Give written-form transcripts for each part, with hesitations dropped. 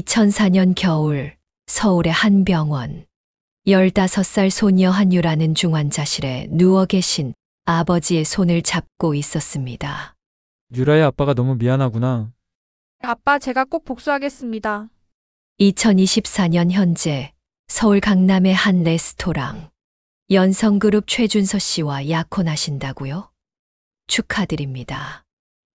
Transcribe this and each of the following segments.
2004년 겨울 서울의 한 병원. 15살 소녀 한유라는 중환자실에 누워 계신 아버지의 손을 잡고 있었습니다. 유라의 아빠가 너무 미안하구나. 아빠, 제가 꼭 복수하겠습니다. 2024년 현재 서울 강남의 한 레스토랑. 연성그룹 최준서 씨와 약혼하신다고요? 축하드립니다.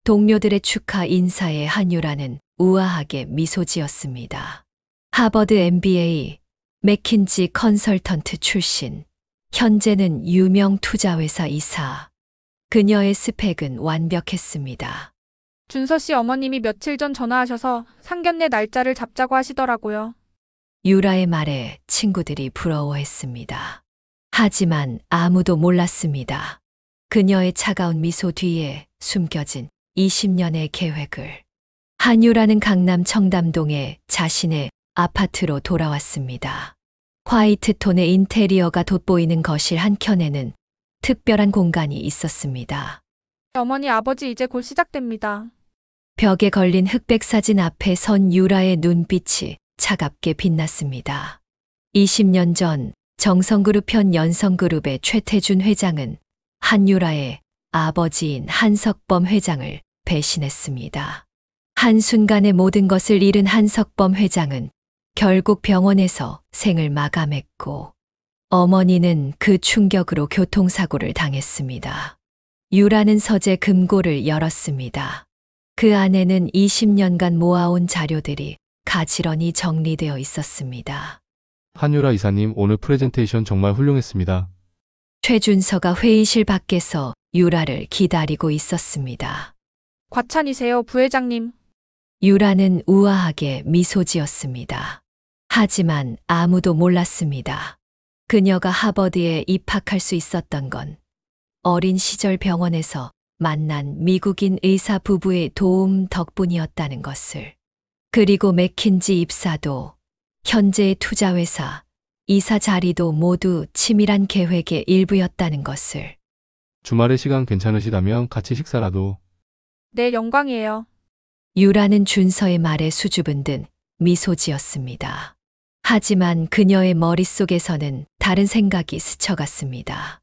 동료들의 축하 인사에 한유라는 우아하게 미소 지었습니다. 하버드 MBA, 맥킨지 컨설턴트 출신, 현재는 유명 투자회사 이사. 그녀의 스펙은 완벽했습니다. 준서 씨 어머님이 며칠 전 전화하셔서 상견례 날짜를 잡자고 하시더라고요. 유라의 말에 친구들이 부러워했습니다. 하지만 아무도 몰랐습니다. 그녀의 차가운 미소 뒤에 숨겨진 20년의 계획을. 한유라는 강남 청담동에 자신의 아파트로 돌아왔습니다. 화이트톤의 인테리어가 돋보이는 거실 한켠에는 특별한 공간이 있었습니다. 어머니, 아버지, 이제 곧 시작됩니다. 벽에 걸린 흑백 사진 앞에 선 유라의 눈빛이 차갑게 빛났습니다. 20년 전 정성그룹 현 연성그룹의 최태준 회장은 한유라의 아버지인 한석범 회장을 배신했습니다. 한순간에 모든 것을 잃은 한석범 회장은 결국 병원에서 생을 마감했고, 어머니는 그 충격으로 교통사고를 당했습니다. 유라는 서재 금고를 열었습니다. 그 안에는 20년간 모아온 자료들이 가지런히 정리되어 있었습니다. 한유라 이사님, 오늘 프레젠테이션 정말 훌륭했습니다. 최준서가 회의실 밖에서 유라를 기다리고 있었습니다. 과찬이세요, 부회장님. 유라는 우아하게 미소 지었습니다. 하지만 아무도 몰랐습니다. 그녀가 하버드에 입학할 수 있었던 건 어린 시절 병원에서 만난 미국인 의사 부부의 도움 덕분이었다는 것을. 그리고 맥킨지 입사도, 현재의 투자회사, 이사 자리도 모두 치밀한 계획의 일부였다는 것을. 주말에 시간 괜찮으시다면 같이 식사라도. 네, 영광이에요. 유라는 준서의 말에 수줍은 듯 미소 지었습니다. 하지만 그녀의 머릿속에서는 다른 생각이 스쳐갔습니다.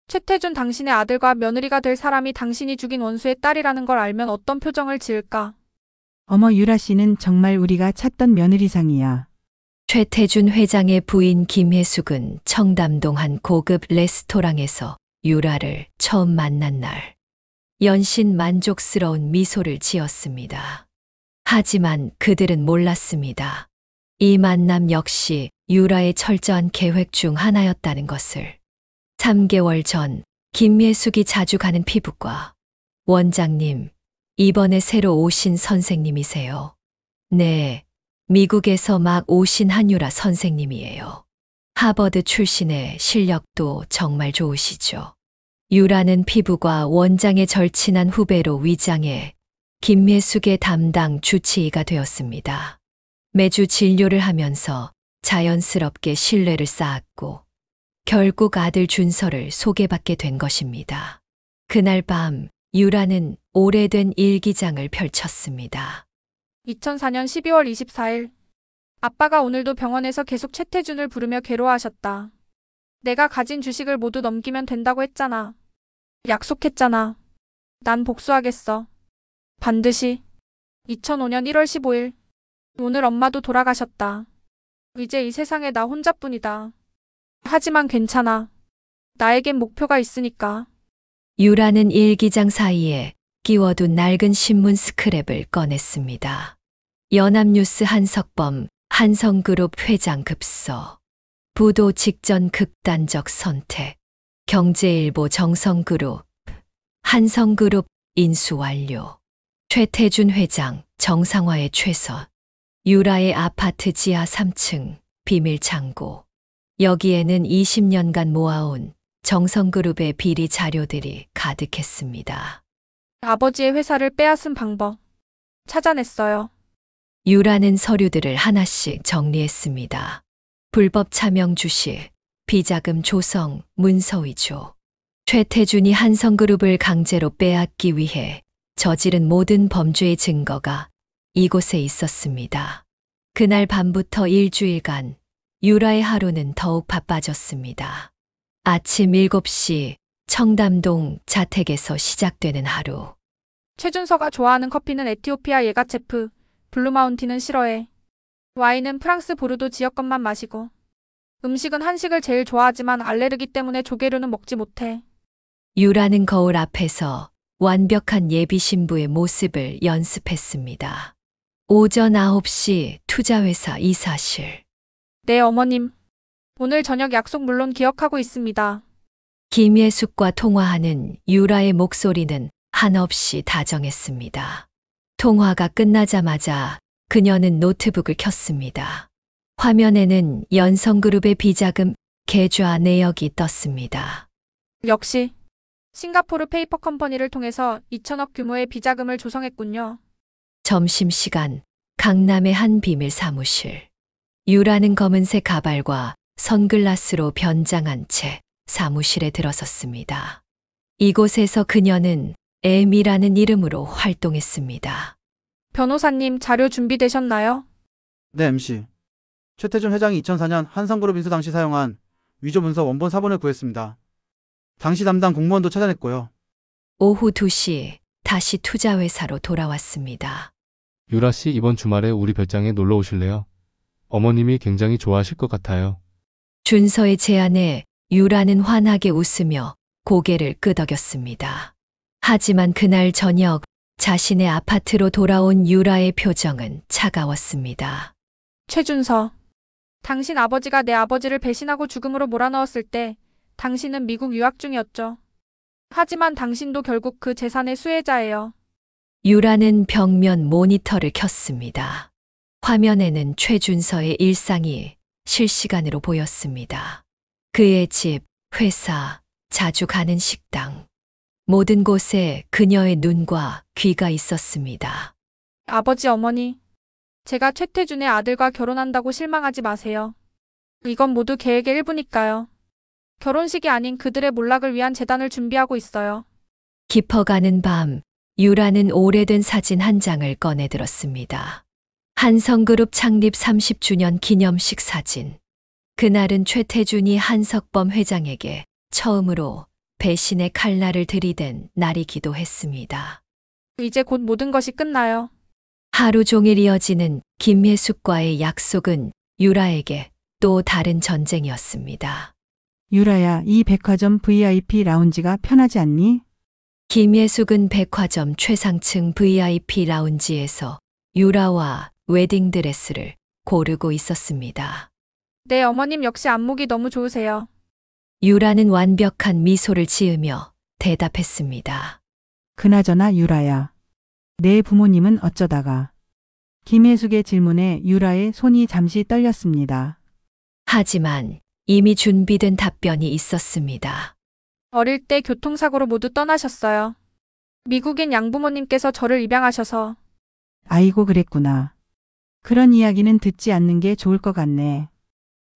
최태준 당신의 아들과 며느리가 될 사람이 당신이 죽인 원수의 딸이라는 걸 알면 어떤 표정을 지을까? 어머, 유라 씨는 정말 우리가 찾던 며느리상이야. 최태준 회장의 부인 김혜숙은 청담동 한 고급 레스토랑에서 유라를 처음 만난 날, 연신 만족스러운 미소를 지었습니다. 하지만 그들은 몰랐습니다. 이 만남 역시 유라의 철저한 계획 중 하나였다는 것을. 3개월 전 김예숙이 자주 가는 피부과. 원장님, 이번에 새로 오신 선생님이세요? 네, 미국에서 막 오신 한유라 선생님이에요. 하버드 출신의 실력도 정말 좋으시죠. 유라는 피부과 원장의 절친한 후배로 위장해 김예숙의 담당 주치의가 되었습니다. 매주 진료를 하면서 자연스럽게 신뢰를 쌓았고, 결국 아들 준서를 소개받게 된 것입니다. 그날 밤 유라는 오래된 일기장을 펼쳤습니다. 2004년 12월 24일. 아빠가 오늘도 병원에서 계속 최태준을 부르며 괴로워하셨다. 내가 가진 주식을 모두 넘기면 된다고 했잖아. 약속했잖아. 난 복수하겠어. 반드시. 2005년 1월 15일. 오늘 엄마도 돌아가셨다. 이제 이 세상에 나 혼자뿐이다. 하지만 괜찮아. 나에겐 목표가 있으니까. 유라는 일기장 사이에 끼워둔 낡은 신문 스크랩을 꺼냈습니다. 연합뉴스 한석범, 한성그룹 회장 급서. 부도 직전 극단적 선택. 경제일보 정성그룹, 한성그룹 인수 완료. 최태준 회장, 정상화의 최선. 유라의 아파트 지하 3층, 비밀 창고. 여기에는 20년간 모아온 정성그룹의 비리 자료들이 가득했습니다. 아버지의 회사를 빼앗은 방법. 찾아냈어요. 유라는 서류들을 하나씩 정리했습니다. 불법 차명 주식, 비자금 조성, 문서 위조. 최태준이 한성그룹을 강제로 빼앗기 위해 저지른 모든 범죄의 증거가 이곳에 있었습니다. 그날 밤부터 일주일간 유라의 하루는 더욱 바빠졌습니다. 아침 7시 청담동 자택에서 시작되는 하루. 최준서가 좋아하는 커피는 에티오피아 예가체프, 블루마운틴은 싫어해. 와인은 프랑스 보르도 지역 것만 마시고. 음식은 한식을 제일 좋아하지만 알레르기 때문에 조개류는 먹지 못해. 유라는 거울 앞에서 완벽한 예비 신부의 모습을 연습했습니다. 오전 9시 투자회사 이사실. 네, 어머님. 오늘 저녁 약속 물론 기억하고 있습니다. 김예숙과 통화하는 유라의 목소리는 한없이 다정했습니다. 통화가 끝나자마자 그녀는 노트북을 켰습니다. 화면에는 연성그룹의 비자금 계좌 내역이 떴습니다. 역시 싱가포르 페이퍼 컴퍼니를 통해서 2천억 규모의 비자금을 조성했군요. 점심시간 강남의 한 비밀 사무실. 유라는 검은색 가발과 선글라스로 변장한 채 사무실에 들어섰습니다. 이곳에서 그녀는 M이라는 이름으로 활동했습니다. 변호사님, 자료 준비되셨나요? 네, MC. 최태준 회장이 2004년 한성그룹 인수 당시 사용한 위조 문서 원본 사본을 구했습니다. 당시 담당 공무원도 찾아냈고요. 오후 2시 다시 투자회사로 돌아왔습니다. 유라 씨, 이번 주말에 우리 별장에 놀러 오실래요? 어머님이 굉장히 좋아하실 것 같아요. 준서의 제안에 유라는 환하게 웃으며 고개를 끄덕였습니다. 하지만 그날 저녁 자신의 아파트로 돌아온 유라의 표정은 차가웠습니다. 최준서. 당신 아버지가 내 아버지를 배신하고 죽음으로 몰아넣었을 때 당신은 미국 유학 중이었죠. 하지만 당신도 결국 그 재산의 수혜자예요. 유라는 벽면 모니터를 켰습니다. 화면에는 최준서의 일상이 실시간으로 보였습니다. 그의 집, 회사, 자주 가는 식당. 모든 곳에 그녀의 눈과 귀가 있었습니다. 아버지, 어머니. 제가 최태준의 아들과 결혼한다고 실망하지 마세요. 이건 모두 계획의 일부니까요. 결혼식이 아닌 그들의 몰락을 위한 재단을 준비하고 있어요. 깊어가는 밤, 유라는 오래된 사진 한 장을 꺼내 들었습니다. 한성그룹 창립 30주년 기념식 사진. 그날은 최태준이 한석범 회장에게 처음으로 배신의 칼날을 들이댄 날이기도 했습니다. 이제 곧 모든 것이 끝나요. 하루 종일 이어지는 김예숙과의 약속은 유라에게 또 다른 전쟁이었습니다. 유라야, 이 백화점 VIP 라운지가 편하지 않니? 김예숙은 백화점 최상층 VIP 라운지에서 유라와 웨딩드레스를 고르고 있었습니다. 네, 어머님 역시 안목이 너무 좋으세요. 유라는 완벽한 미소를 지으며 대답했습니다. 그나저나 유라야. 내 부모님은 어쩌다가. 김혜숙의 질문에 유라의 손이 잠시 떨렸습니다. 하지만 이미 준비된 답변이 있었습니다. 어릴 때 교통사고로 모두 떠나셨어요. 미국인 양부모님께서 저를 입양하셔서. 아이고, 그랬구나. 그런 이야기는 듣지 않는 게 좋을 것 같네.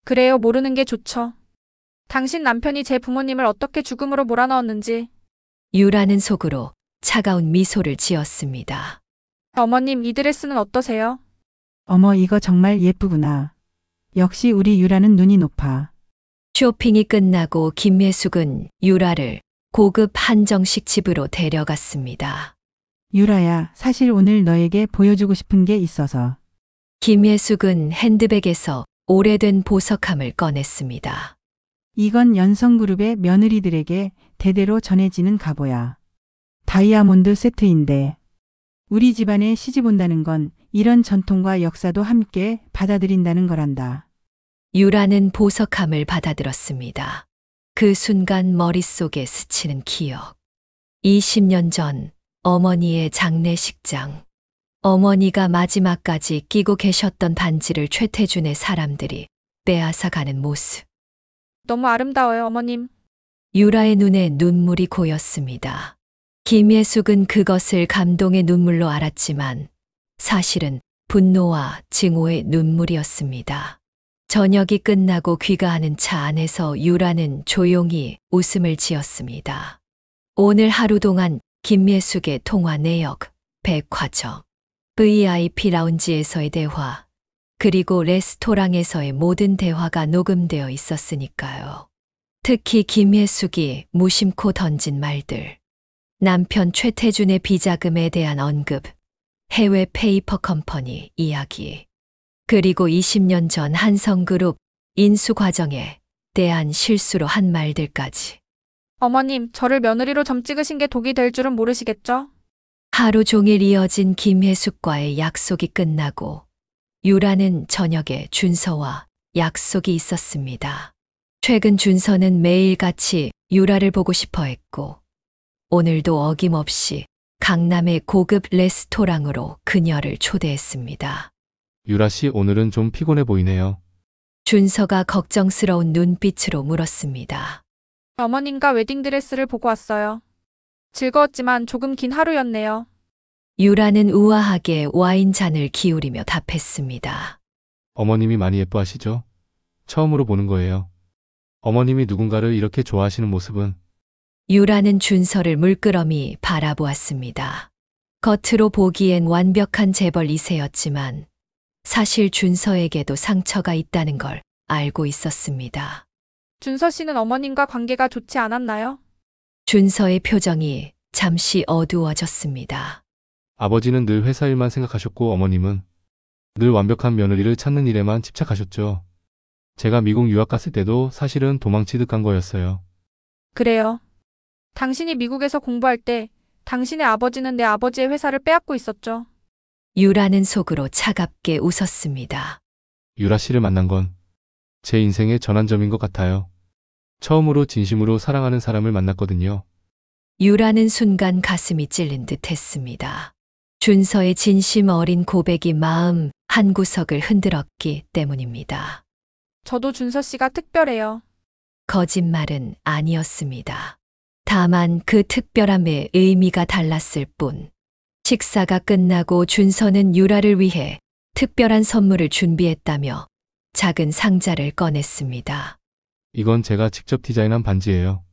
그래요, 모르는 게 좋죠. 당신 남편이 제 부모님을 어떻게 죽음으로 몰아넣었는지. 유라는 속으로 차가운 미소를 지었습니다. 어머님, 이 드레스는 어떠세요? 어머, 이거 정말 예쁘구나. 역시 우리 유라는 눈이 높아. 쇼핑이 끝나고 김예숙은 유라를 고급 한정식 집으로 데려갔습니다. 유라야, 사실 오늘 너에게 보여주고 싶은 게 있어서. 김예숙은 핸드백에서 오래된 보석함을 꺼냈습니다. 이건 연성그룹의 며느리들에게 대대로 전해지는 갑오야. 다이아몬드 세트인데. 우리 집안에 시집 온다는 건 이런 전통과 역사도 함께 받아들인다는 거란다. 유라는 보석함을 받아들었습니다. 그 순간 머릿속에 스치는 기억. 20년 전 어머니의 장례식장. 어머니가 마지막까지 끼고 계셨던 반지를 최태준의 사람들이 빼앗아 가는 모습. 너무 아름다워요, 어머님. 유라의 눈에 눈물이 고였습니다. 김예숙은 그것을 감동의 눈물로 알았지만 사실은 분노와 증오의 눈물이었습니다. 저녁이 끝나고 귀가하는 차 안에서 유라는 조용히 웃음을 지었습니다. 오늘 하루 동안 김예숙의 통화 내역, 백화점, VIP 라운지에서의 대화, 그리고 레스토랑에서의 모든 대화가 녹음되어 있었으니까요. 특히 김혜숙이 무심코 던진 말들, 남편 최태준의 비자금에 대한 언급, 해외 페이퍼 컴퍼니 이야기, 그리고 20년 전 한성그룹 인수 과정에 대한 실수로 한 말들까지. 어머님, 저를 며느리로 점 찍으신 게 독이 될 줄은 모르시겠죠? 하루 종일 이어진 김혜숙과의 약속이 끝나고 유라는 저녁에 준서와 약속이 있었습니다. 최근 준서는 매일같이 유라를 보고 싶어 했고 오늘도 어김없이 강남의 고급 레스토랑으로 그녀를 초대했습니다. 유라 씨 오늘은 좀 피곤해 보이네요. 준서가 걱정스러운 눈빛으로 물었습니다. 어머님과 웨딩드레스를 보고 왔어요. 즐거웠지만 조금 긴 하루였네요. 유라는 우아하게 와인잔을 기울이며 답했습니다. 어머님이 많이 예뻐하시죠? 처음으로 보는 거예요. 어머님이 누군가를 이렇게 좋아하시는 모습은 유라는 준서를 물끄러미 바라보았습니다. 겉으로 보기엔 완벽한 재벌 2세였지만 사실 준서에게도 상처가 있다는 걸 알고 있었습니다. 준서 씨는 어머님과 관계가 좋지 않았나요? 준서의 표정이 잠시 어두워졌습니다. 아버지는 늘 회사 일만 생각하셨고 어머님은 늘 완벽한 며느리를 찾는 일에만 집착하셨죠. 제가 미국 유학 갔을 때도 사실은 도망치듯 간 거였어요. 그래요. 당신이 미국에서 공부할 때 당신의 아버지는 내 아버지의 회사를 빼앗고 있었죠. 유라는 속으로 차갑게 웃었습니다. 유라 씨를 만난 건 제 인생의 전환점인 것 같아요. 처음으로 진심으로 사랑하는 사람을 만났거든요. 유라는 순간 가슴이 찔린 듯 했습니다. 준서의 진심 어린 고백이 마음 한구석을 흔들었기 때문입니다. 저도 준서 씨가 특별해요. 거짓말은 아니었습니다. 다만 그 특별함의 의미가 달랐을 뿐. 식사가 끝나고 준서는 유라를 위해 특별한 선물을 준비했다며 작은 상자를 꺼냈습니다. 이건 제가 직접 디자인한 반지예요.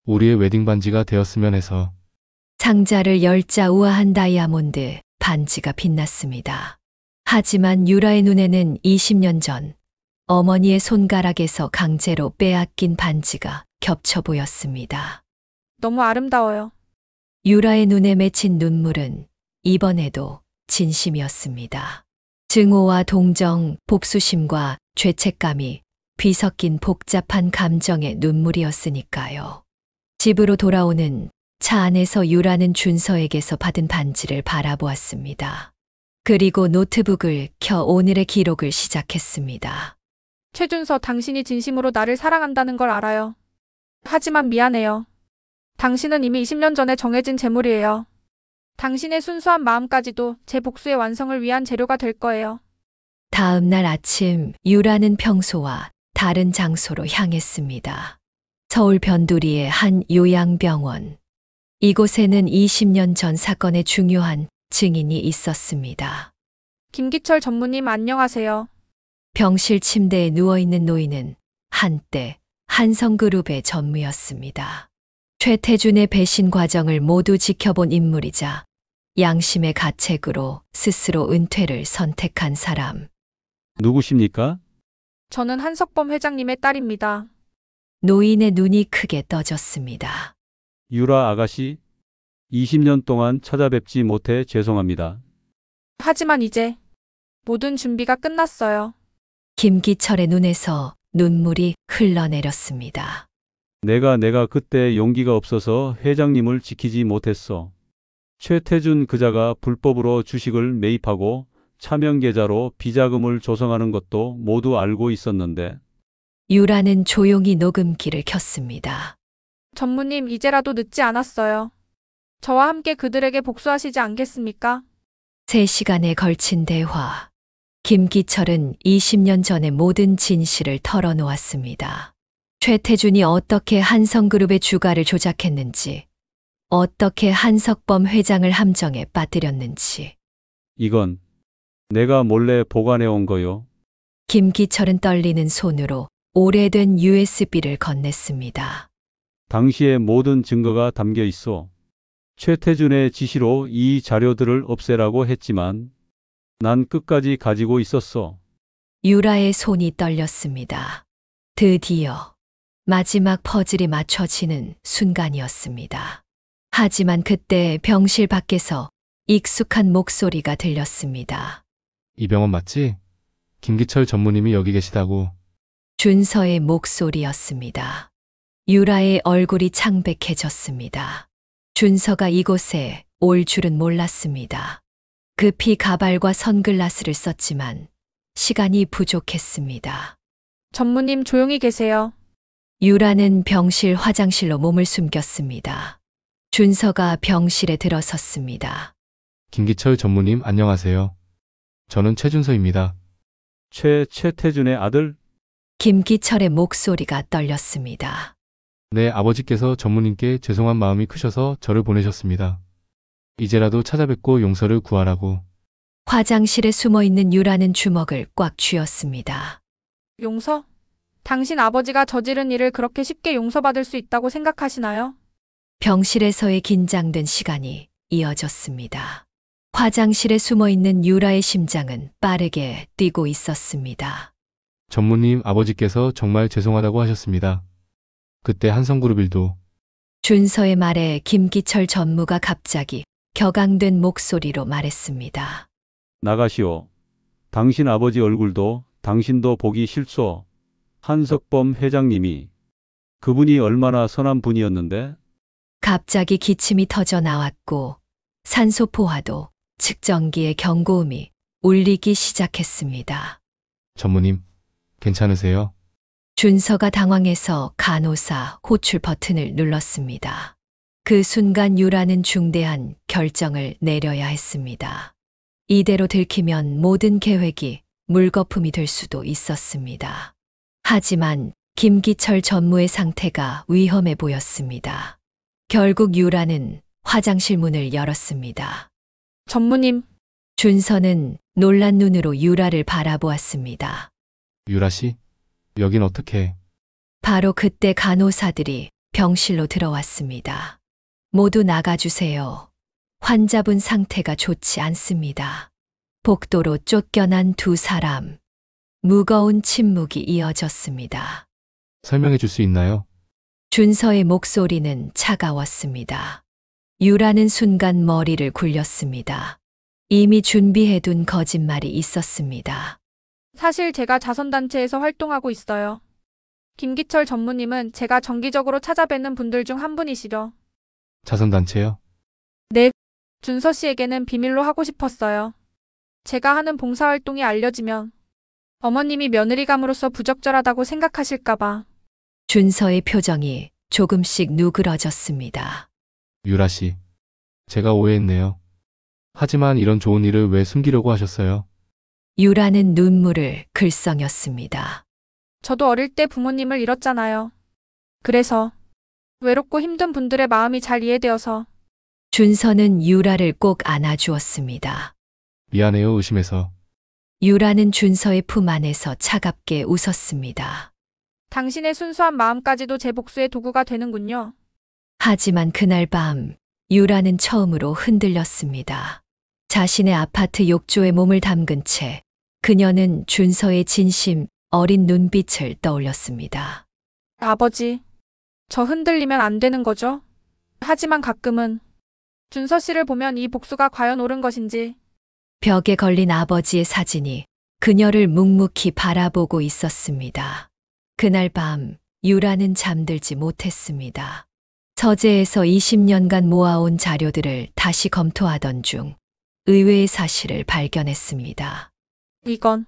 우리의 웨딩 반지가 되었으면 해서. 상자를 열자 우아한 다이아몬드 반지가 빛났습니다. 하지만 유라의 눈에는 20년 전 어머니의 손가락에서 강제로 빼앗긴 반지가 겹쳐 보였습니다. 너무 아름다워요. 유라의 눈에 맺힌 눈물은 이번에도 진심이었습니다. 증오와 동정, 복수심과 죄책감이 뒤섞인 복잡한 감정의 눈물이었으니까요. 집으로 돌아오는 차 안에서 유라는 준서에게서 받은 반지를 바라보았습니다. 그리고 노트북을 켜 오늘의 기록을 시작했습니다. 최준서, 당신이 진심으로 나를 사랑한다는 걸 알아요. 하지만 미안해요. 당신은 이미 20년 전에 정해진 재물이에요. 당신의 순수한 마음까지도 제 복수의 완성을 위한 재료가 될 거예요. 다음 날 아침 유라는 평소와 다른 장소로 향했습니다. 서울 변두리의 한 요양병원. 이곳에는 20년 전 사건의 중요한 증인이 있었습니다. 김기철 전무님 안녕하세요. 병실 침대에 누워있는 노인은 한때 한성그룹의 전무였습니다. 최태준의 배신 과정을 모두 지켜본 인물이자 양심의 가책으로 스스로 은퇴를 선택한 사람. 누구십니까? 저는 한석범 회장님의 딸입니다. 노인의 눈이 크게 떠졌습니다. 유라 아가씨, 20년 동안 찾아뵙지 못해 죄송합니다. 하지만 이제 모든 준비가 끝났어요. 김기철의 눈에서 눈물이 흘러내렸습니다. 내가 그때 용기가 없어서 회장님을 지키지 못했어. 최태준 그자가 불법으로 주식을 매입하고 차명 계좌로 비자금을 조성하는 것도 모두 알고 있었는데 유라는 조용히 녹음기를 켰습니다. 전무님, 이제라도 늦지 않았어요. 저와 함께 그들에게 복수하시지 않겠습니까? 3시간에 걸친 대화. 김기철은 20년 전의 모든 진실을 털어놓았습니다. 최태준이 어떻게 한성그룹의 주가를 조작했는지, 어떻게 한석범 회장을 함정에 빠뜨렸는지. 이건 내가 몰래 보관해 온 거요. 김기철은 떨리는 손으로 오래된 USB를 건넸습니다. 당시의 모든 증거가 담겨 있어. 최태준의 지시로 이 자료들을 없애라고 했지만 난 끝까지 가지고 있었어. 유라의 손이 떨렸습니다. 드디어 마지막 퍼즐이 맞춰지는 순간이었습니다. 하지만 그때 병실 밖에서 익숙한 목소리가 들렸습니다. 이 병원 맞지? 김기철 전무님이 여기 계시다고. 준서의 목소리였습니다. 유라의 얼굴이 창백해졌습니다. 준서가 이곳에 올 줄은 몰랐습니다. 급히 가발과 선글라스를 썼지만 시간이 부족했습니다. 전무님 조용히 계세요. 유라는 병실 화장실로 몸을 숨겼습니다. 준서가 병실에 들어섰습니다. 김기철 전무님 안녕하세요. 저는 최준서입니다. 최태준의 아들? 김기철의 목소리가 떨렸습니다. 네, 아버지께서 전무님께 죄송한 마음이 크셔서 저를 보내셨습니다. 이제라도 찾아뵙고 용서를 구하라고. 화장실에 숨어 있는 유라는 주먹을 꽉 쥐었습니다. 용서? 당신 아버지가 저지른 일을 그렇게 쉽게 용서받을 수 있다고 생각하시나요? 병실에서의 긴장된 시간이 이어졌습니다. 화장실에 숨어 있는 유라의 심장은 빠르게 뛰고 있었습니다. 전무님 아버지께서 정말 죄송하다고 하셨습니다. 그때 한성그룹 일도. 준서의 말에 김기철 전무가 갑자기 격앙된 목소리로 말했습니다. 나가시오. 당신 아버지 얼굴도 당신도 보기 싫소. 한석범 회장님이. 그분이 얼마나 선한 분이었는데? 갑자기 기침이 터져 나왔고 산소포화도 측정기의 경고음이 울리기 시작했습니다. 전무님, 괜찮으세요? 준서가 당황해서 간호사 호출 버튼을 눌렀습니다. 그 순간 유라는 중대한 결정을 내려야 했습니다. 이대로 들키면 모든 계획이 물거품이 될 수도 있었습니다. 하지만 김기철 전무의 상태가 위험해 보였습니다. 결국 유라는 화장실 문을 열었습니다. 전무님, 준서는 놀란 눈으로 유라를 바라보았습니다. 유라 씨, 여긴 어떻게? 바로 그때 간호사들이 병실로 들어왔습니다. 모두 나가주세요. 환자분 상태가 좋지 않습니다. 복도로 쫓겨난 두 사람. 무거운 침묵이 이어졌습니다. 설명해 줄 수 있나요? 준서의 목소리는 차가웠습니다. 유라는 순간 머리를 굴렸습니다. 이미 준비해둔 거짓말이 있었습니다. 사실 제가 자선단체에서 활동하고 있어요. 김기철 전무님은 제가 정기적으로 찾아뵙는 분들 중 한 분이시죠. 자선단체요? 네, 준서 씨에게는 비밀로 하고 싶었어요. 제가 하는 봉사활동이 알려지면 어머님이 며느리감으로서 부적절하다고 생각하실까봐. 준서의 표정이 조금씩 누그러졌습니다. 유라 씨, 제가 오해했네요. 하지만 이런 좋은 일을 왜 숨기려고 하셨어요? 유라는 눈물을 글썽였습니다. 저도 어릴 때 부모님을 잃었잖아요. 그래서 외롭고 힘든 분들의 마음이 잘 이해되어서. 준서는 유라를 꼭 안아주었습니다. 미안해요, 의심해서. 유라는 준서의 품 안에서 차갑게 웃었습니다. 당신의 순수한 마음까지도 제 복수의 도구가 되는군요. 하지만 그날 밤 유라는 처음으로 흔들렸습니다. 자신의 아파트 욕조에 몸을 담근 채 그녀는 준서의 진심 어린 눈빛을 떠올렸습니다. 아버지, 저 흔들리면 안 되는 거죠? 하지만 가끔은 준서 씨를 보면 이 복수가 과연 옳은 것인지. 벽에 걸린 아버지의 사진이 그녀를 묵묵히 바라보고 있었습니다. 그날 밤 유라는 잠들지 못했습니다. 서재에서 20년간 모아온 자료들을 다시 검토하던 중 의외의 사실을 발견했습니다. 이건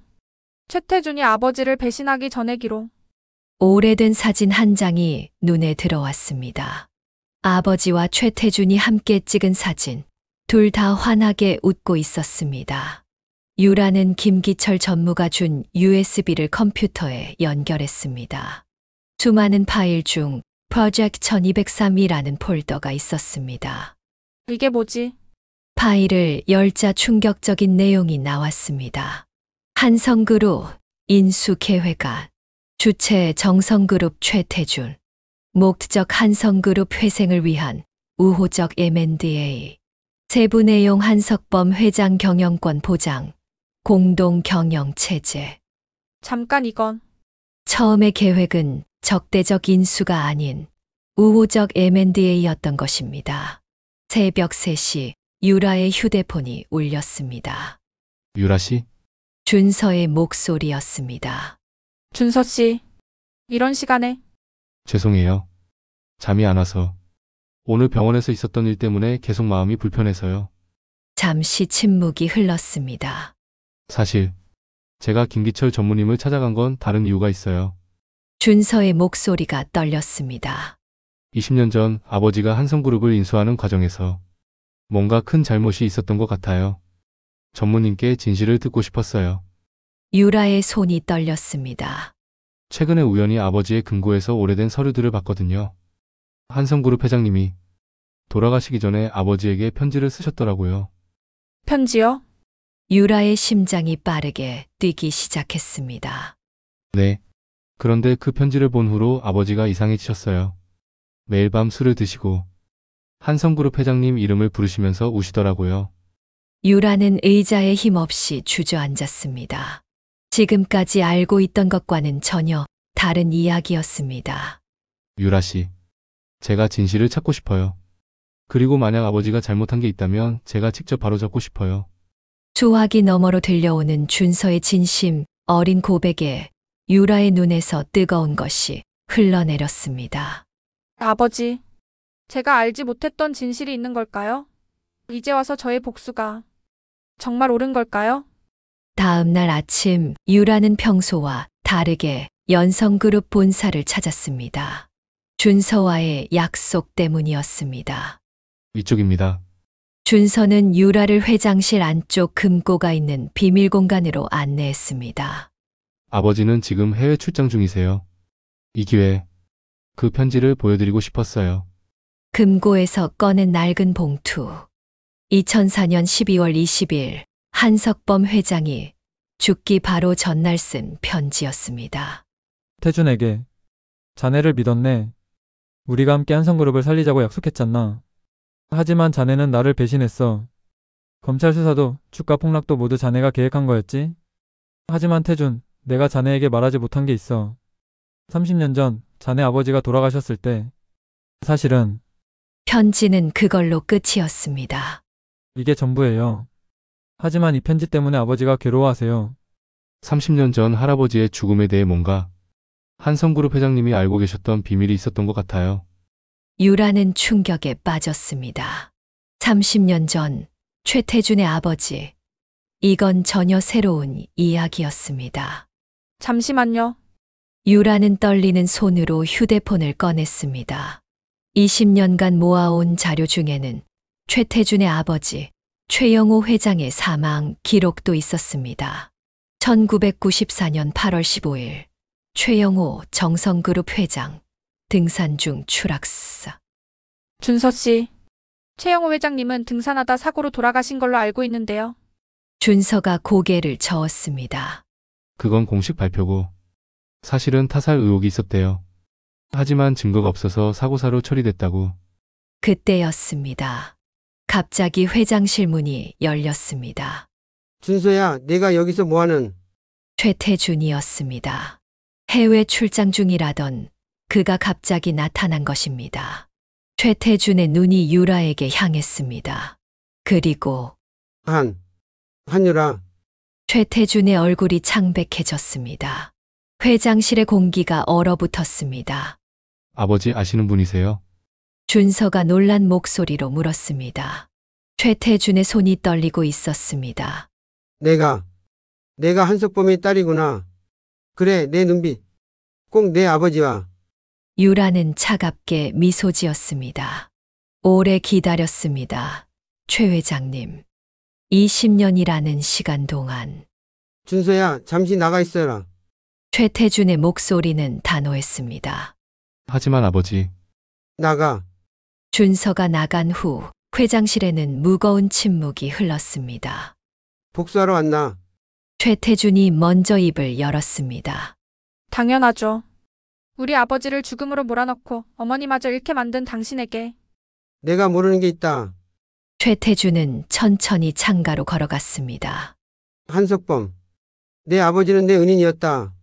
최태준이 아버지를 배신하기 전의 기록. 오래된 사진 한 장이 눈에 들어왔습니다. 아버지와 최태준이 함께 찍은 사진. 둘 다 환하게 웃고 있었습니다. 유라는 김기철 전무가 준 USB를 컴퓨터에 연결했습니다. 수많은 파일 중 프로젝트 1203이라는 폴더가 있었습니다. 이게 뭐지? 파일을 열자 충격적인 내용이 나왔습니다. 한성그룹 인수계획안, 주체 정성그룹 최태준, 목적 한성그룹 회생을 위한 우호적 M&A, 세부 내용 한석범 회장 경영권 보장, 공동 경영 체제, 잠깐 이건. 처음의 계획은 적대적 인수가 아닌 우호적 M&A였던 것입니다. 새벽 3시 유라의 휴대폰이 울렸습니다. 유라 씨? 준서의 목소리였습니다. 준서 씨. 이런 시간에. 죄송해요. 잠이 안 와서. 오늘 병원에서 있었던 일 때문에 계속 마음이 불편해서요. 잠시 침묵이 흘렀습니다. 사실 제가 김기철 전무님을 찾아간 건 다른 이유가 있어요. 준서의 목소리가 떨렸습니다. 20년 전 아버지가 한성그룹을 인수하는 과정에서 뭔가 큰 잘못이 있었던 것 같아요. 전무님께 진실을 듣고 싶었어요. 유라의 손이 떨렸습니다. 최근에 우연히 아버지의 금고에서 오래된 서류들을 봤거든요. 한성그룹 회장님이 돌아가시기 전에 아버지에게 편지를 쓰셨더라고요. 편지요? 유라의 심장이 빠르게 뛰기 시작했습니다. 네. 그런데 그 편지를 본 후로 아버지가 이상해지셨어요. 매일 밤 술을 드시고 한성그룹 회장님 이름을 부르시면서 우시더라고요. 유라는 의자에 힘없이 주저앉았습니다. 지금까지 알고 있던 것과는 전혀 다른 이야기였습니다. 유라 씨, 제가 진실을 찾고 싶어요. 그리고 만약 아버지가 잘못한 게 있다면 제가 직접 바로잡고 싶어요. 소화기 너머로 들려오는 준서의 진심 어린 고백에 유라의 눈에서 뜨거운 것이 흘러내렸습니다. 아버지. 제가 알지 못했던 진실이 있는 걸까요? 이제 와서 저의 복수가 정말 옳은 걸까요? 다음 날 아침 유라는 평소와 다르게 연성그룹 본사를 찾았습니다. 준서와의 약속 때문이었습니다. 이쪽입니다. 준서는 유라를 회장실 안쪽 금고가 있는 비밀 공간으로 안내했습니다. 아버지는 지금 해외 출장 중이세요. 이 기회에 그 편지를 보여드리고 싶었어요. 금고에서 꺼낸 낡은 봉투. 2004년 12월 20일 한석범 회장이 죽기 바로 전날 쓴 편지였습니다. 태준에게 자네를 믿었네. 우리가 함께 한성그룹을 살리자고 약속했잖아. 하지만 자네는 나를 배신했어. 검찰 수사도 주가 폭락도 모두 자네가 계획한 거였지? 하지만 태준, 내가 자네에게 말하지 못한 게 있어. 30년 전 자네 아버지가 돌아가셨을 때 사실은 편지는 그걸로 끝이었습니다. 이게 전부예요. 하지만 이 편지 때문에 아버지가 괴로워하세요. 30년 전 할아버지의 죽음에 대해 뭔가 한성그룹 회장님이 알고 계셨던 비밀이 있었던 것 같아요. 유라는 충격에 빠졌습니다. 30년 전 최태준의 아버지. 이건 전혀 새로운 이야기였습니다. 잠시만요. 유라는 떨리는 손으로 휴대폰을 꺼냈습니다. 20년간 모아온 자료 중에는 최태준의 아버지 최영호 회장의 사망 기록도 있었습니다. 1994년 8월 15일 최영호 정성그룹 회장 등산 중 추락사. 준서 씨. 최영호 회장님은 등산하다 사고로 돌아가신 걸로 알고 있는데요. 준서가 고개를 저었습니다. 그건 공식 발표고 사실은 타살 의혹이 있었대요. 하지만 증거가 없어서 사고사로 처리됐다고. 그때였습니다. 갑자기 회장실 문이 열렸습니다. 준서야, 내가 여기서 뭐하는? 최태준이었습니다. 해외 출장 중이라던 그가 갑자기 나타난 것입니다. 최태준의 눈이 유라에게 향했습니다. 그리고 한유라. 최태준의 얼굴이 창백해졌습니다. 회장실의 공기가 얼어붙었습니다. 아버지 아시는 분이세요? 준서가 놀란 목소리로 물었습니다. 최태준의 손이 떨리고 있었습니다. 내가 한석범의 딸이구나. 그래, 내 눈빛. 꼭 내 아버지와. 유라는 차갑게 미소 지었습니다. 오래 기다렸습니다. 최 회장님. 20년이라는 시간 동안. 준서야, 잠시 나가 있어라. 최태준의 목소리는 단호했습니다. 하지만 아버지, 나가. 준서가 나간 후 회장실에는 무거운 침묵이 흘렀습니다. 복수하러 왔나? 최태준이 먼저 입을 열었습니다. 당연하죠. 우리 아버지를 죽음으로 몰아넣고 어머니마저 잃게 만든 당신에게. 내가 모르는 게 있다. 최태준은 천천히 창가로 걸어갔습니다. 한석범. 내 아버지는 내 은인이었다.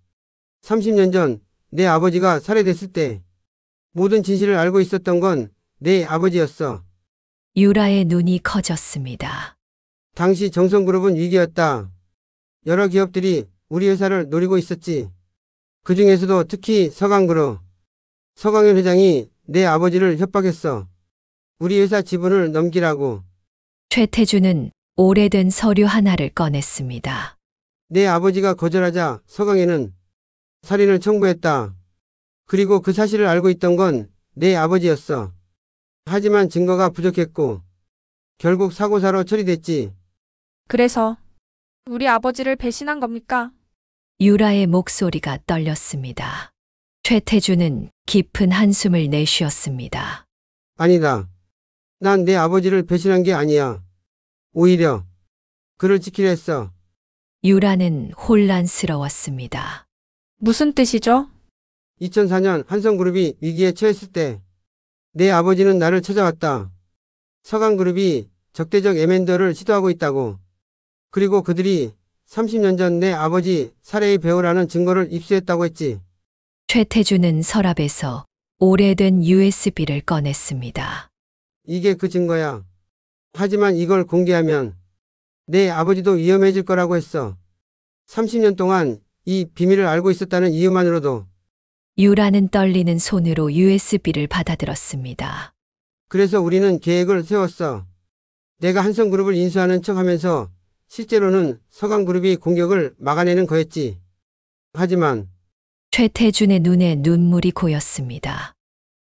30년 전 내 아버지가 살해됐을 때 모든 진실을 알고 있었던 건 내 아버지였어. 유라의 눈이 커졌습니다. 당시 정성그룹은 위기였다. 여러 기업들이 우리 회사를 노리고 있었지. 그 중에서도 특히 서강그룹. 서강현 회장이 내 아버지를 협박했어. 우리 회사 지분을 넘기라고. 최태준은 오래된 서류 하나를 꺼냈습니다. 내 아버지가 거절하자 서강현은 살인을 청구했다. 그리고 그 사실을 알고 있던 건 내 아버지였어. 하지만 증거가 부족했고 결국 사고사로 처리됐지. 그래서 우리 아버지를 배신한 겁니까? 유라의 목소리가 떨렸습니다. 최태준은 깊은 한숨을 내쉬었습니다. 아니다. 난 내 아버지를 배신한 게 아니야. 오히려 그를 지키려 했어. 유라는 혼란스러웠습니다. 무슨 뜻이죠? 2004년 한성그룹이 위기에 처했을 때 내 아버지는 나를 찾아왔다. 서강그룹이 적대적 M&A를 시도하고 있다고. 그리고 그들이 30년 전 내 아버지 살해의 배우라는 증거를 입수했다고 했지. 최태준은 서랍에서 오래된 USB를 꺼냈습니다. 이게 그 증거야. 하지만 이걸 공개하면 내 아버지도 위험해질 거라고 했어. 30년 동안 이 비밀을 알고 있었다는 이유만으로도. 유라는 떨리는 손으로 USB를 받아들었습니다. 그래서 우리는 계획을 세웠어. 내가 한성그룹을 인수하는 척하면서 실제로는 서강그룹이 공격을 막아내는 거였지. 하지만 최태준의 눈에 눈물이 고였습니다.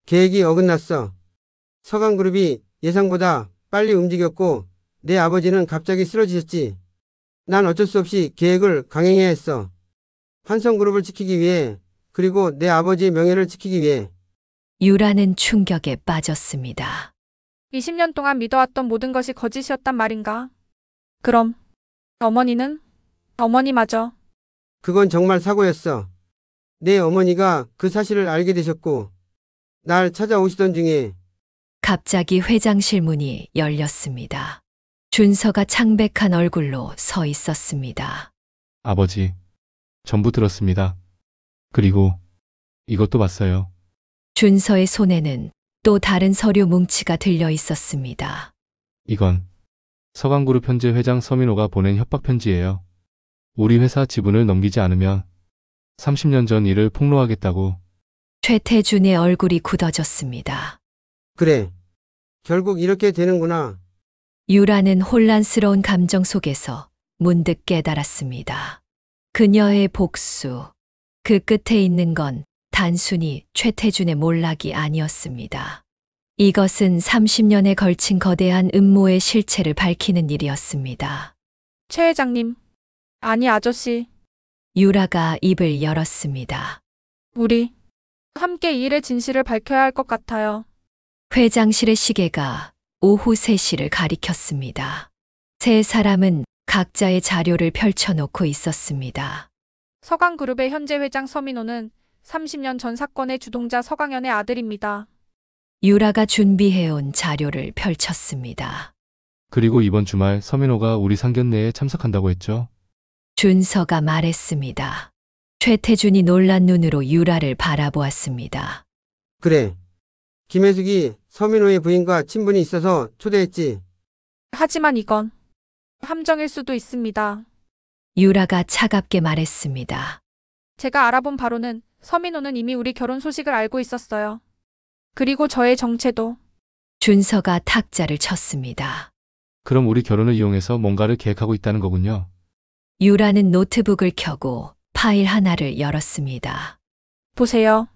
계획이 어긋났어. 서강그룹이 예상보다 빨리 움직였고 내 아버지는 갑자기 쓰러지셨지. 난 어쩔 수 없이 계획을 강행해야 했어. 한성그룹을 지키기 위해, 그리고 내 아버지의 명예를 지키기 위해. 유라는 충격에 빠졌습니다. 20년 동안 믿어왔던 모든 것이 거짓이었단 말인가? 그럼 어머니는? 어머니마저. 그건 정말 사고였어. 내 어머니가 그 사실을 알게 되셨고 날 찾아오시던 중에. 갑자기 회장실 문이 열렸습니다. 준서가 창백한 얼굴로 서 있었습니다. 아버지, 전부 들었습니다. 그리고 이것도 봤어요. 준서의 손에는 또 다른 서류 뭉치가 들려 있었습니다. 이건 서강그룹 현재 회장 서민호가 보낸 협박 편지예요. 우리 회사 지분을 넘기지 않으면 30년 전 일을 폭로하겠다고. 최태준의 얼굴이 굳어졌습니다. 그래. 결국 이렇게 되는구나. 유라는 혼란스러운 감정 속에서 문득 깨달았습니다. 그녀의 복수. 그 끝에 있는 건 단순히 최태준의 몰락이 아니었습니다. 이것은 30년에 걸친 거대한 음모의 실체를 밝히는 일이었습니다. 최 회장님. 아니 아저씨. 유라가 입을 열었습니다. 우리 함께 이 일의 진실을 밝혀야 할 것 같아요. 회장실의 시계가 오후 3시를 가리켰습니다. 세 사람은 각자의 자료를 펼쳐놓고 있었습니다. 서강그룹의 현재 회장 서민호는 30년 전 사건의 주동자 서강현의 아들입니다. 유라가 준비해온 자료를 펼쳤습니다. 그리고 이번 주말 서민호가 우리 상견례에 참석한다고 했죠. 준서가 말했습니다. 최태준이 놀란 눈으로 유라를 바라보았습니다. 그래. 김혜숙이 서민호의 부인과 친분이 있어서 초대했지. 하지만 이건 함정일 수도 있습니다. 유라가 차갑게 말했습니다. 제가 알아본 바로는 서민호는 이미 우리 결혼 소식을 알고 있었어요. 그리고 저의 정체도. 준서가 탁자를 쳤습니다. 그럼 우리 결혼을 이용해서 뭔가를 계획하고 있다는 거군요. 유라는 노트북을 켜고 파일 하나를 열었습니다. 보세요.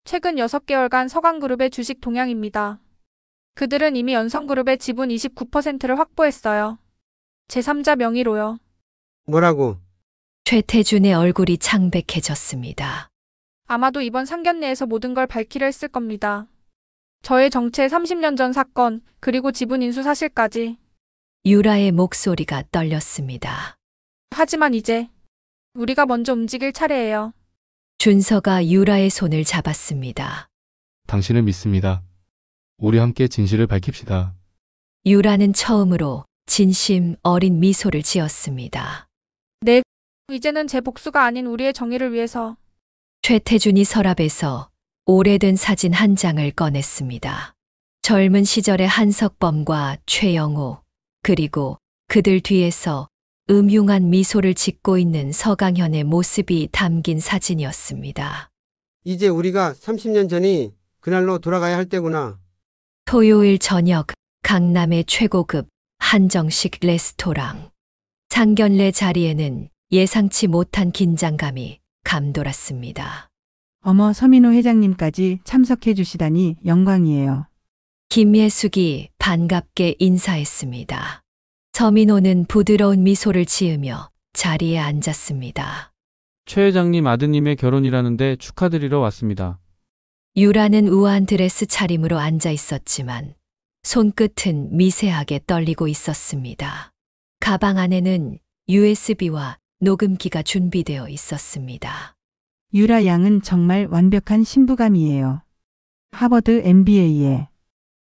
최근 6개월간 서강그룹의 주식 동향입니다. 그들은 이미 연성그룹의 지분 29%를 확보했어요. 제3자 명의로요. 뭐라고? 최태준의 얼굴이 창백해졌습니다. 아마도 이번 상견례에서 모든 걸 밝히려 했을 겁니다. 저의 정체 30년 전 사건, 그리고 지분 인수 사실까지. 유라의 목소리가 떨렸습니다. 하지만 이제 우리가 먼저 움직일 차례예요. 준서가 유라의 손을 잡았습니다. 당신을 믿습니다. 우리 함께 진실을 밝힙시다. 유라는 처음으로 진심 어린 미소를 지었습니다. 네, 이제는 제 복수가 아닌 우리의 정의를 위해서. 최태준이 서랍에서 오래된 사진 한 장을 꺼냈습니다. 젊은 시절의 한석범과 최영호, 그리고 그들 뒤에서 음흉한 미소를 짓고 있는 서강현의 모습이 담긴 사진이었습니다. 이제 우리가 30년 전이 그날로 돌아가야 할 때구나. 토요일 저녁 강남의 최고급 한정식 레스토랑. 상견례 자리에는 예상치 못한 긴장감이 감돌았습니다. 어머, 서민호 회장님까지 참석해 주시다니 영광이에요. 김예숙이 반갑게 인사했습니다. 서민호는 부드러운 미소를 지으며 자리에 앉았습니다. 최 회장님 아드님의 결혼이라는데 축하드리러 왔습니다. 유라는 우아한 드레스 차림으로 앉아 있었지만 손끝은 미세하게 떨리고 있었습니다. 가방 안에는 USB와 녹음기가 준비되어 있었습니다. 유라 양은 정말 완벽한 신부감이에요. 하버드 MBA에.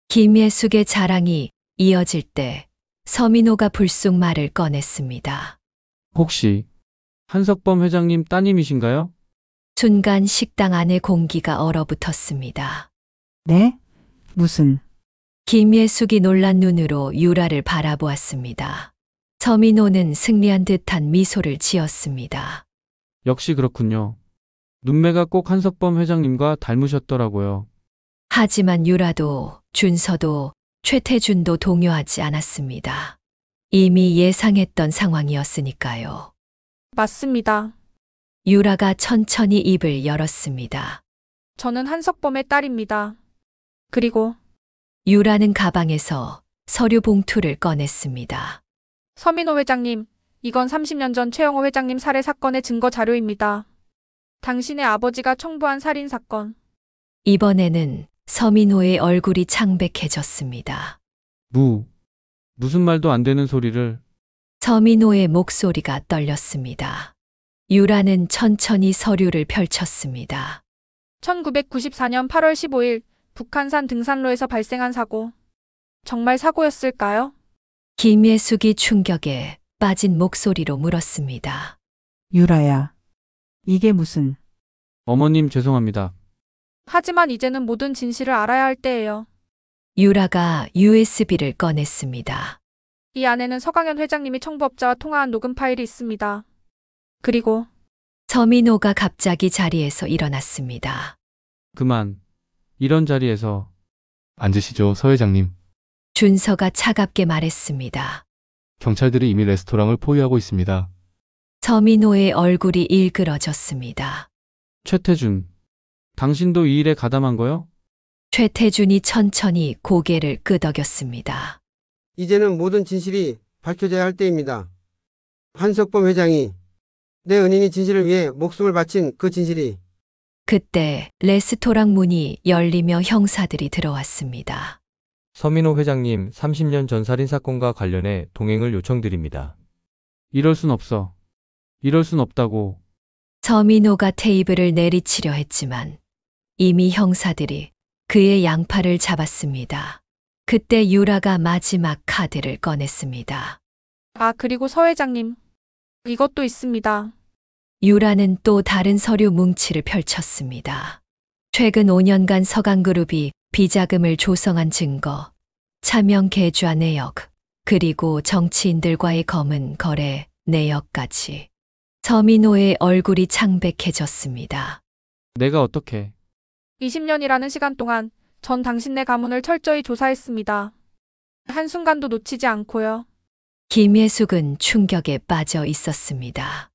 김예숙의 자랑이 이어질 때 서민호가 불쑥 말을 꺼냈습니다. 혹시 한석범 회장님 따님이신가요? 순간 식당 안의 공기가 얼어붙었습니다. 네? 무슨? 김예숙이 놀란 눈으로 유라를 바라보았습니다. 서민호는 승리한 듯한 미소를 지었습니다. 역시 그렇군요. 눈매가 꼭 한석범 회장님과 닮으셨더라고요. 하지만 유라도 준서도 최태준도 동요하지 않았습니다. 이미 예상했던 상황이었으니까요. 맞습니다. 유라가 천천히 입을 열었습니다. 저는 한석범의 딸입니다. 그리고 유라는 가방에서 서류 봉투를 꺼냈습니다. 서민호 회장님, 이건 30년 전 최영호 회장님 살해 사건의 증거 자료입니다. 당신의 아버지가 청부한 살인 사건. 이번에는 서민호의 얼굴이 창백해졌습니다. 무슨 말도 안 되는 소리를. 서민호의 목소리가 떨렸습니다. 유라는 천천히 서류를 펼쳤습니다. 1994년 8월 15일 북한산 등산로에서 발생한 사고. 정말 사고였을까요? 김예숙이 충격에 빠진 목소리로 물었습니다. 유라야. 이게 무슨? 어머님 죄송합니다. 하지만 이제는 모든 진실을 알아야 할 때예요. 유라가 USB를 꺼냈습니다. 이 안에는 서강현 회장님이 청부업자와 통화한 녹음 파일이 있습니다. 그리고 서민호가 갑자기 자리에서 일어났습니다. 그만. 이런 자리에서. 앉으시죠, 서 회장님. 준서가 차갑게 말했습니다. 경찰들이 이미 레스토랑을 포위하고 있습니다. 서민호의 얼굴이 일그러졌습니다. 최태준. 당신도 이 일에 가담한 거요? 최태준이 천천히 고개를 끄덕였습니다. 이제는 모든 진실이 밝혀져야 할 때입니다. 한석범 회장이 내 은인이 진실을 위해 목숨을 바친 그 진실이. 그때 레스토랑 문이 열리며 형사들이 들어왔습니다. 서민호 회장님 30년 전 살인 사건과 관련해 동행을 요청드립니다. 이럴 순 없어. 이럴 순 없다고. 서민호가 테이블을 내리치려 했지만 이미 형사들이 그의 양팔을 잡았습니다. 그때 유라가 마지막 카드를 꺼냈습니다. 아, 그리고 서 회장님. 이것도 있습니다. 유라는 또 다른 서류 뭉치를 펼쳤습니다. 최근 5년간 서강그룹이 비자금을 조성한 증거, 차명 계좌 내역, 그리고 정치인들과의 검은 거래 내역까지. 서민호의 얼굴이 창백해졌습니다. 내가 어떻게. 20년이라는 시간 동안 전 당신네 가문을 철저히 조사했습니다. 한순간도 놓치지 않고요. 김예숙은 충격에 빠져 있었습니다.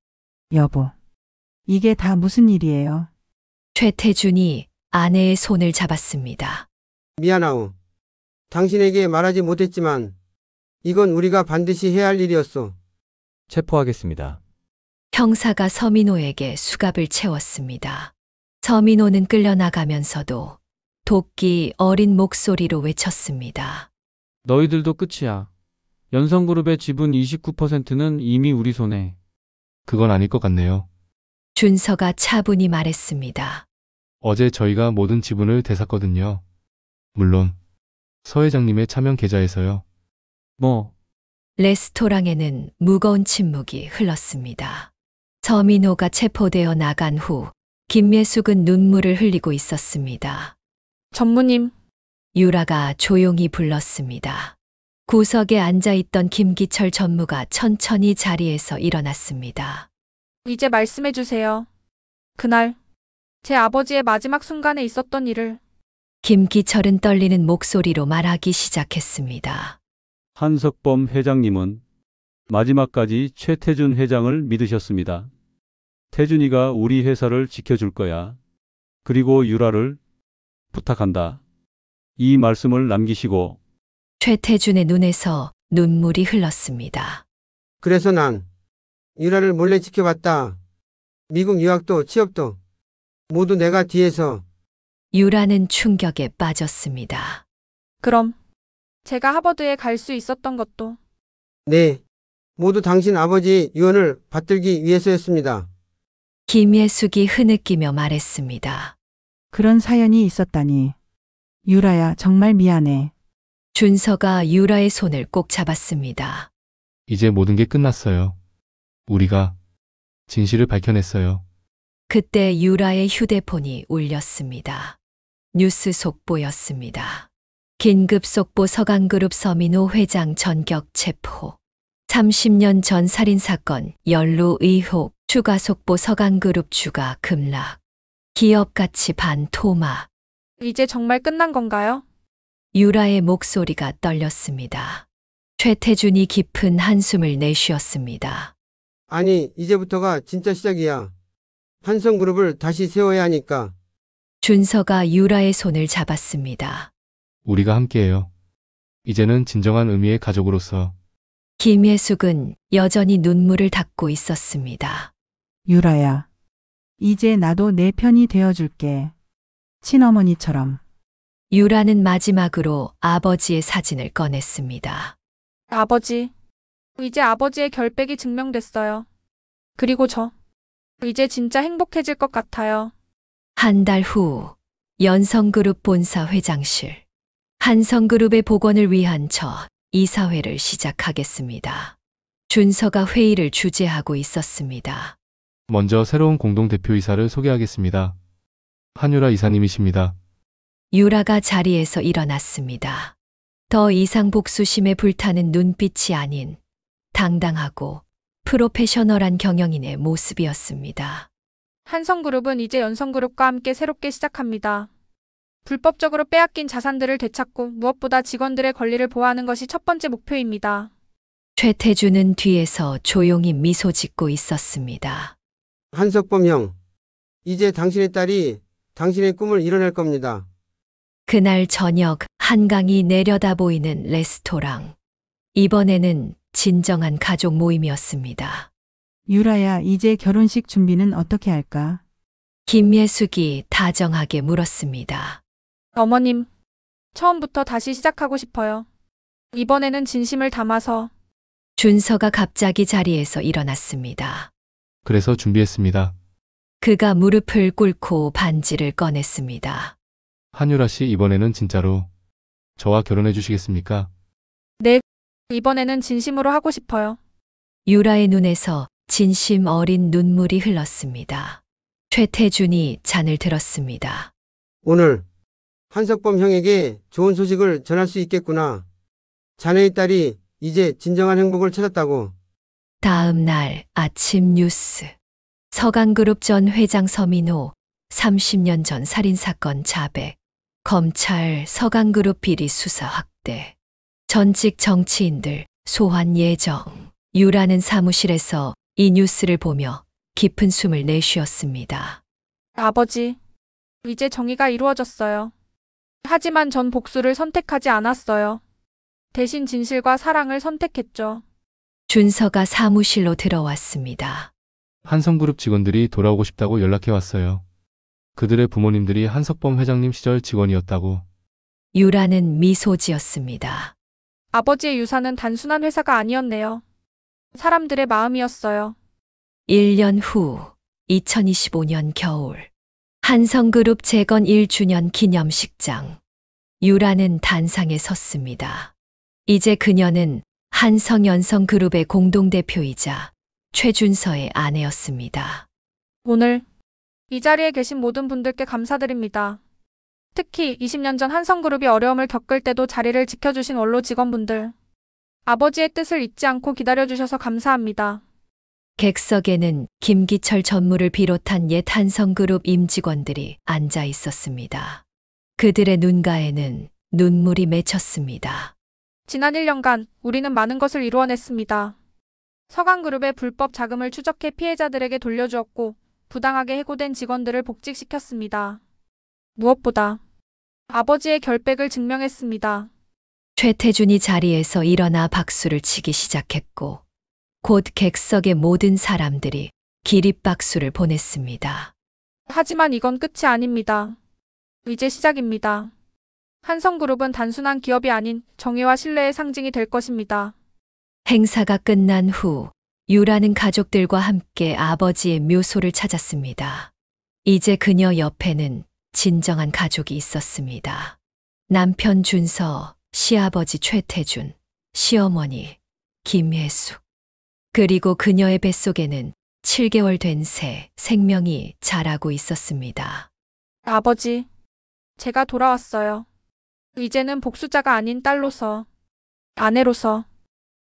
여보. 이게 다 무슨 일이에요? 최태준이 아내의 손을 잡았습니다. 미안하오. 당신에게 말하지 못했지만 이건 우리가 반드시 해야 할 일이었어. 체포하겠습니다. 형사가 서민호에게 수갑을 채웠습니다. 서민호는 끌려나가면서도 도끼 어린 목소리로 외쳤습니다. 너희들도 끝이야. 연성그룹의 지분 29%는 이미 우리 손에. 그건 아닐 것 같네요. 준서가 차분히 말했습니다. 어제 저희가 모든 지분을 되샀거든요. 물론 서 회장님의 차명 계좌에서요. 뭐. 레스토랑에는 무거운 침묵이 흘렀습니다. 서민호가 체포되어 나간 후 김예숙은 눈물을 흘리고 있었습니다. 전무님, 유라가 조용히 불렀습니다. 구석에 앉아있던 김기철 전무가 천천히 자리에서 일어났습니다. 이제 말씀해 주세요. 그날, 제 아버지의 마지막 순간에 있었던 일을. 김기철은 떨리는 목소리로 말하기 시작했습니다. 한석범 회장님은 마지막까지 최태준 회장을 믿으셨습니다. 태준이가 우리 회사를 지켜줄 거야. 그리고 유라를 부탁한다. 이 말씀을 남기시고 최태준의 눈에서 눈물이 흘렀습니다. 그래서 난 유라를 몰래 지켜봤다. 미국 유학도 취업도 모두 내가 뒤에서. 유라는 충격에 빠졌습니다. 그럼, 제가 하버드에 갈 수 있었던 것도. 네, 모두 당신 아버지의 유언을 받들기 위해서였습니다. 김예숙이 흐느끼며 말했습니다. 그런 사연이 있었다니. 유라야, 정말 미안해. 준서가 유라의 손을 꼭 잡았습니다. 이제 모든 게 끝났어요. 우리가 진실을 밝혀냈어요. 그때 유라의 휴대폰이 울렸습니다. 뉴스 속보였습니다. 긴급 속보 서강그룹 서민호 회장 전격 체포. 30년 전 살인사건 연루 의혹. 추가 속보 서강그룹 주가 급락. 기업 가치 반토막. 이제 정말 끝난 건가요? 유라의 목소리가 떨렸습니다. 최태준이 깊은 한숨을 내쉬었습니다. 아니, 이제부터가 진짜 시작이야. 한성그룹을 다시 세워야 하니까. 준서가 유라의 손을 잡았습니다. 우리가 함께해요. 이제는 진정한 의미의 가족으로서. 김예숙은 여전히 눈물을 닦고 있었습니다. 유라야, 이제 나도 내 편이 되어줄게. 친어머니처럼. 유라는 마지막으로 아버지의 사진을 꺼냈습니다. 아버지, 이제 아버지의 결백이 증명됐어요. 그리고 저, 이제 진짜 행복해질 것 같아요. 한 달 후, 연성그룹 본사 회장실. 한성그룹의 복원을 위한 저 이사회를 시작하겠습니다. 준서가 회의를 주재하고 있었습니다. 먼저 새로운 공동대표이사를 소개하겠습니다. 한유라 이사님이십니다. 유라가 자리에서 일어났습니다. 더 이상 복수심에 불타는 눈빛이 아닌 당당하고 프로페셔널한 경영인의 모습이었습니다. 한성그룹은 이제 연성그룹과 함께 새롭게 시작합니다. 불법적으로 빼앗긴 자산들을 되찾고 무엇보다 직원들의 권리를 보호하는 것이 첫 번째 목표입니다. 최태준은 뒤에서 조용히 미소 짓고 있었습니다. 한석범 형, 이제 당신의 딸이 당신의 꿈을 이뤄낼 겁니다. 그날 저녁 한강이 내려다 보이는 레스토랑. 이번에는 진정한 가족 모임이었습니다. 유라야, 이제 결혼식 준비는 어떻게 할까? 김예숙이 다정하게 물었습니다. 어머님, 처음부터 다시 시작하고 싶어요. 이번에는 진심을 담아서. 준서가 갑자기 자리에서 일어났습니다. 그래서 준비했습니다. 그가 무릎을 꿇고 반지를 꺼냈습니다. 한유라 씨, 이번에는 진짜로 저와 결혼해 주시겠습니까? 네, 이번에는 진심으로 하고 싶어요. 유라의 눈에서 진심 어린 눈물이 흘렀습니다. 최태준이 잔을 들었습니다. 오늘 한석범 형에게 좋은 소식을 전할 수 있겠구나. 자네의 딸이 이제 진정한 행복을 찾았다고. 다음 날 아침 뉴스. 서강그룹 전 회장 서민호 30년 전 살인사건 자백. 검찰 서강그룹 비리 수사 확대. 전직 정치인들 소환 예정. 유라는 사무실에서 이 뉴스를 보며 깊은 숨을 내쉬었습니다. 아버지, 이제 정의가 이루어졌어요. 하지만 전 복수를 선택하지 않았어요. 대신 진실과 사랑을 선택했죠. 준서가 사무실로 들어왔습니다. 한성그룹 직원들이 돌아오고 싶다고 연락해 왔어요. 그들의 부모님들이 한석범 회장님 시절 직원이었다고. 유라는 미소 지었습니다. 아버지의 유산은 단순한 회사가 아니었네요. 사람들의 마음이었어요. 1년 후 2025년 겨울 한성그룹 재건 1주년 기념식장. 유라는 단상에 섰습니다. 이제 그녀는 한성연성그룹의 공동대표이자 최준서의 아내였습니다. 오늘 이 자리에 계신 모든 분들께 감사드립니다. 특히 20년 전 한성그룹이 어려움을 겪을 때도 자리를 지켜주신 원로 직원분들. 아버지의 뜻을 잊지 않고 기다려주셔서 감사합니다. 객석에는 김기철 전무를 비롯한 옛 한성그룹 임직원들이 앉아 있었습니다. 그들의 눈가에는 눈물이 맺혔습니다. 지난 1년간 우리는 많은 것을 이루어냈습니다. 서강그룹의 불법 자금을 추적해 피해자들에게 돌려주었고 부당하게 해고된 직원들을 복직시켰습니다. 무엇보다 아버지의 결백을 증명했습니다. 최태준이 자리에서 일어나 박수를 치기 시작했고 곧 객석의 모든 사람들이 기립박수를 보냈습니다. 하지만 이건 끝이 아닙니다. 이제 시작입니다. 한성그룹은 단순한 기업이 아닌 정의와 신뢰의 상징이 될 것입니다. 행사가 끝난 후 유라는 가족들과 함께 아버지의 묘소를 찾았습니다. 이제 그녀 옆에는 진정한 가족이 있었습니다. 남편 준서, 시아버지 최태준, 시어머니 김혜수. 그리고 그녀의 뱃속에는 7개월 된 새 생명이 자라고 있었습니다. 아버지, 제가 돌아왔어요. 이제는 복수자가 아닌 딸로서, 아내로서,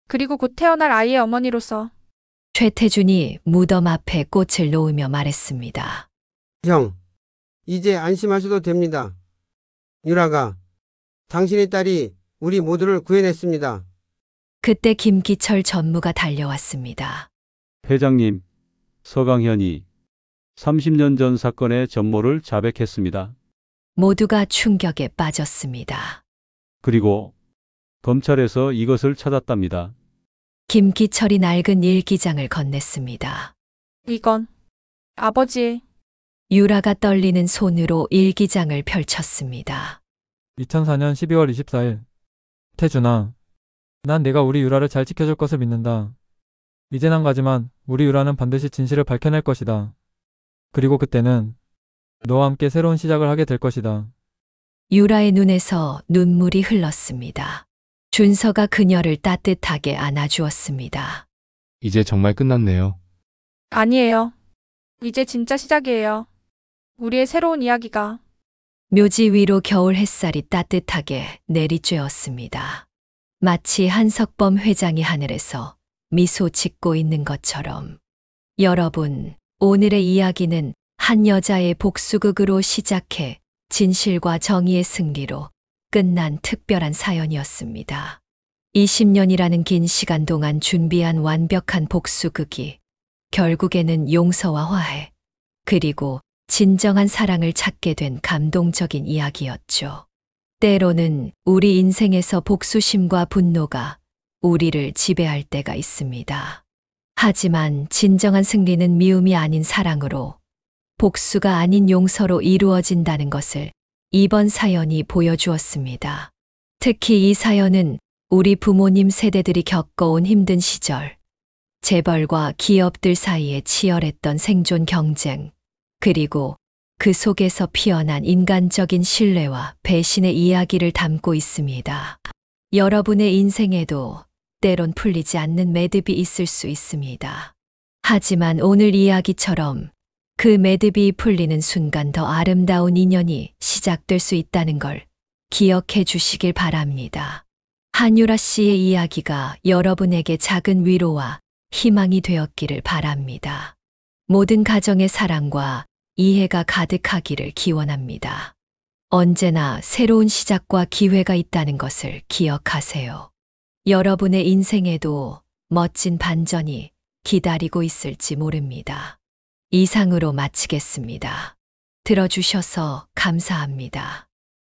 그리고 곧 태어날 아이의 어머니로서. 최태준이 무덤 앞에 꽃을 놓으며 말했습니다. 형, 이제 안심하셔도 됩니다. 유라가, 당신의 딸이 우리 모두를 구해냈습니다. 그때 김기철 전무가 달려왔습니다. 회장님, 서강현이 30년 전 사건의 전모를 자백했습니다. 모두가 충격에 빠졌습니다. 그리고 검찰에서 이것을 찾았답니다. 김기철이 낡은 일기장을 건넸습니다. 이건 아버지의. 유라가 떨리는 손으로 일기장을 펼쳤습니다. 2004년 12월 24일. 태준아, 난 네가 우리 유라를 잘 지켜줄 것을 믿는다. 이젠 한 가지만 우리 유라는 반드시 진실을 밝혀낼 것이다. 그리고 그때는 너와 함께 새로운 시작을 하게 될 것이다. 유라의 눈에서 눈물이 흘렀습니다. 준서가 그녀를 따뜻하게 안아주었습니다. 이제 정말 끝났네요. 아니에요. 이제 진짜 시작이에요. 우리의 새로운 이야기가. 묘지 위로 겨울 햇살이 따뜻하게 내리쬐었습니다. 마치 한석범 회장이 하늘에서 미소 짓고 있는 것처럼. 여러분, 오늘의 이야기는 한 여자의 복수극으로 시작해 진실과 정의의 승리로 끝난 특별한 사연이었습니다. 20년이라는 긴 시간 동안 준비한 완벽한 복수극이 결국에는 용서와 화해, 그리고 진정한 사랑을 찾게 된 감동적인 이야기였죠. 때로는 우리 인생에서 복수심과 분노가 우리를 지배할 때가 있습니다. 하지만 진정한 승리는 미움이 아닌 사랑으로, 복수가 아닌 용서로 이루어진다는 것을 이번 사연이 보여주었습니다. 특히 이 사연은 우리 부모님 세대들이 겪어온 힘든 시절, 재벌과 기업들 사이에 치열했던 생존 경쟁, 그리고 그 속에서 피어난 인간적인 신뢰와 배신의 이야기를 담고 있습니다. 여러분의 인생에도 때론 풀리지 않는 매듭이 있을 수 있습니다. 하지만 오늘 이야기처럼 그 매듭이 풀리는 순간 더 아름다운 인연이 시작될 수 있다는 걸 기억해 주시길 바랍니다. 한유라 씨의 이야기가 여러분에게 작은 위로와 희망이 되었기를 바랍니다. 모든 가정의 사랑과 이해가 가득하기를 기원합니다. 언제나 새로운 시작과 기회가 있다는 것을 기억하세요. 여러분의 인생에도 멋진 반전이 기다리고 있을지 모릅니다. 이상으로 마치겠습니다. 들어주셔서 감사합니다.